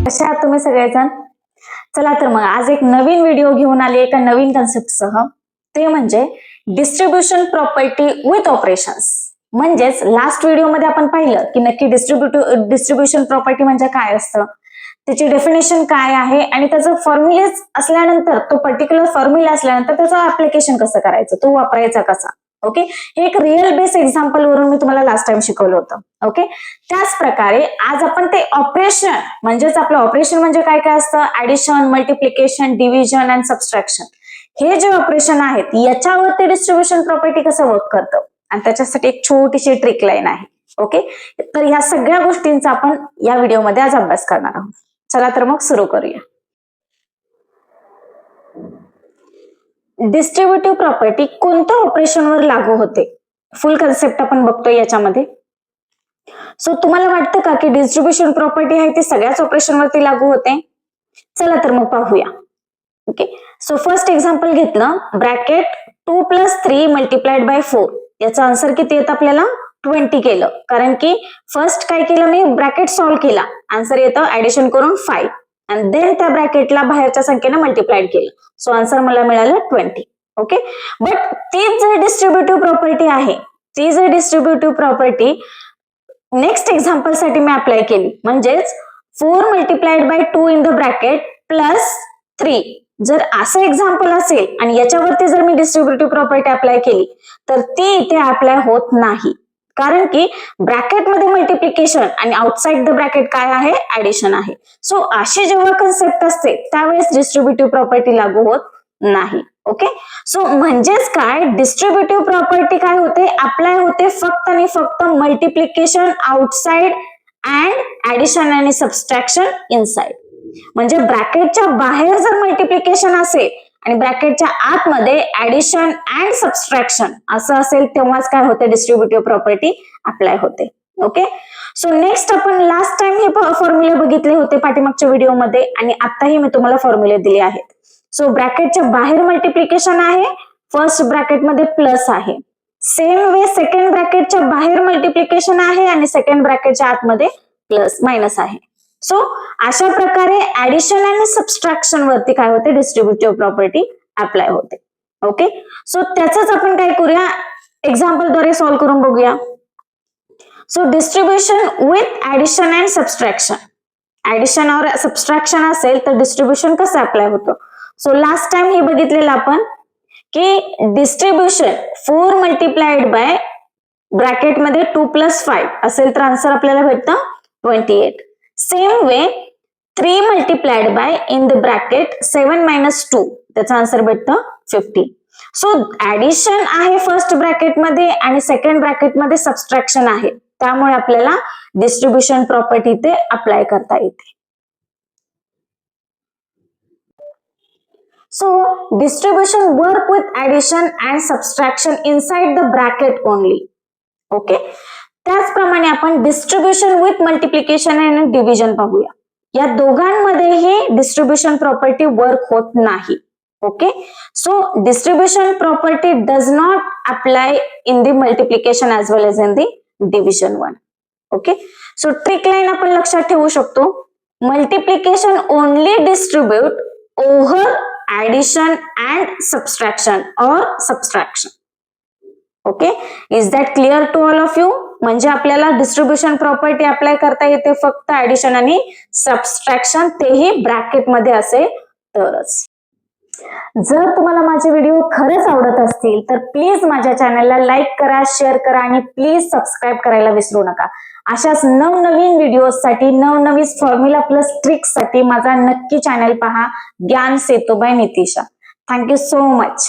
कशा आहात तुम्ही सगळेजण? चला तर मग आज एक नवीन व्हिडिओ घेऊन आली एका नवीन कन्सेप्टसह. ते म्हणजे डिस्ट्रीब्युशन प्रॉपर्टी विथ ऑपरेशन्स. म्हणजेच लास्ट व्हिडिओमध्ये आपण पाहिलं की नक्की डिस्ट्रीब्युशन प्रॉपर्टी म्हणजे काय असतं, त्याची डेफिनेशन काय आहे आणि त्याचं फॉर्म्युलेज असल्यानंतर, तो पर्टिक्युलर फॉर्म्युला असल्यानंतर त्याचं ऍप्लिकेशन कसं करायचं, तो वापरायचा कसा. ओके, हे एक रिअल बेस एक्झाम्पल वरून मी तुम्हाला लास्ट टाइम शिकवलं होतं. ओके, त्याच प्रकारे आज आपण ते ऑपरेशन, म्हणजेच आपलं ऑपरेशन म्हणजे काय काय असतं, addition, multiplication, division and subtraction, हे जे ऑपरेशन आहेत याच्यावरती डिस्ट्रीब्युशन प्रॉपर्टी कसं वर्क करतं आणि त्याच्यासाठी एक छोटीशी ट्रिक लाईन आहे. ओके, तर ह्या सगळ्या गोष्टींचा आपण या व्हिडिओमध्ये आज अभ्यास करणार आहोत. चला तर मग सुरू करूया. डिस्ट्रीब्युटिव्ह प्रॉपर्टी कोणत्या ऑपरेशनवर लागू होते, फुल कन्सेप्ट आपण बघतोय याच्यामध्ये. सो तुम्हाला वाटतं का की डिस्ट्रीब्युशन प्रॉपर्टी आहे ती सगळ्याच ऑपरेशनवरती लागू होते? चला तर मग पाहूया. ओके, सो फर्स्ट एक्झाम्पल घेतलं, ब्रॅकेट 2 + 3 × 4. याचा आन्सर किती येतं आपल्याला? 20 केलं, कारण की फर्स्ट काय केलं मी, ब्रॅकेट सॉल्व्ह केला, आन्सर येतं ऍडिशन करून 5 आणि देन त्या ब्रॅकेटला बाहेरच्या संख्येने मल्टिप्लाइड केलं, सो आन्सर मला मिळालं 20. ओके, बट तीच जर डिस्ट्रीब्युटिव्ह प्रॉपर्टी आहे, ती जर डिस्ट्रीब्युटिव्ह प्रॉपर्टी नेक्स्ट एक्झाम्पल साठी मी अप्लाय केली, म्हणजेच 4 × 2 इन द ब्रॅकेट +3. जर असं एक्झाम्पल असेल आणि याच्यावरती जर मी डिस्ट्रीब्युटिव्ह प्रॉपर्टी अप्लाय केली तर ती इथे अप्लाय होत नाही, कारण की ब्रॅकेटमध्ये मल्टिप्लिकेशन आणि आउटसाइड द ब्रॅकेट काय आहे, ऍडिशन आहे. सो अशी जेव्हा कन्सेप्ट असते त्यावेळेस डिस्ट्रीब्युटिव्ह प्रॉपर्टी लागू होत नाही. ओके, सो म्हणजेच काय, डिस्ट्रीब्युटिव्ह प्रॉपर्टी काय होते, अप्लाय होते फक्त आणि फक्त मल्टिप्लिकेशन आउटसाइड अँड ऍडिशन आणि सबस्ट्रॅक्शन इनसाइड. म्हणजे ब्रॅकेटच्या बाहेर जर मल्टिप्लिकेशन असेल आणि ब्रॅकेटच्या आतमध्ये ऍडिशन अँड सबस्ट्रॅक्शन असं असेल तेव्हाच काय होते, डिस्ट्रीब्युटिव्ह प्रॉपर्टी अप्लाय होते. ओके, सो नेक्स्ट आपण लास्ट टाइम हे फॉर्म्युले बघितले होते पाठीमागच्या व्हिडिओमध्ये आणि आताही मी तुम्हाला फॉर्म्युले दिले आहेत. सो ब्रॅकेटच्या बाहेर मल्टिप्लिकेशन आहे, फर्स्ट ब्रॅकेटमध्ये प्लस आहे. सेम वे सेकंड ब्रॅकेटच्या बाहेर मल्टिप्लिकेशन आहे आणि सेकंड ब्रॅकेटच्या आतमध्ये प्लस मायनस आहे. सो अशा प्रकारे ऍडिशन आणि सबस्ट्रॅक्शन वरती काय होते, डिस्ट्रीब्युटिव्ह प्रॉपर्टी अप्लाय होते. ओके, सो त्याच आपण काय करूया, एक्झाम्पल द्वारे सॉल्व्ह करून बघूया. So distribution with addition and subtraction, addition और सबस्ट्रॅक्शन असेल तर डिस्ट्रीब्युशन कसं अप्लाय होतं. सो लास्ट टाइम हे बघितलेलं आपण की डिस्ट्रीब्युशन 4 × ब्रॅकेटमध्ये 2 + 5 असेल तर आन्सर आपल्याला भेटतं 28. Same way 3 × in the bracket 7 - 2, त्याचा आन्सर भेटतं 50. सो ऍडिशन आहे फर्स्ट ब्रॅकेटमध्ये आणि सेकंड ब्रॅकेटमध्ये सबस्ट्रॅक्शन आहे, त्यामुळे आपल्याला डिस्ट्रीब्युशन प्रॉपर्टी ते अप्लाय करता येते. So distribution work with addition and subtraction inside the bracket only. Okay, त्याचप्रमाणे आपण डिस्ट्रीब्युशन विथ मल्टिप्लिकेशन आणि डिव्हिजन पाहूया. या दोघांमध्येही डिस्ट्रीब्युशन प्रॉपर्टी वर्क होत नाही. Okay, so distribution property does not apply in the multiplication as well as in the division one. Okay, so trick line आपण लक्षात ठेवू शकतो, multiplication only distribute over addition and subtraction or subtraction. Okay, is that clear to all of you? म्हणजे आपल्याला distribution property apply करता येते फक्त addition आणि सबस्ट्रॅक्शन, तेही ब्रॅकेट मध्ये असेल तरच. जर तुम्हाला माझे व्हिडिओ खरंच आवडत असतील तर प्लीज माझ्या चॅनलला लाईक करा, शेअर करा आणि प्लीज सबस्क्राईब करायला विसरू नका. अशाच नवनवीन व्हिडिओसाठी, नवनवीन फॉर्म्युला प्लस ट्रिक्स साठी माझा नक्की चॅनल पहा, Gyan Setu by Nitisha. Thank you so much.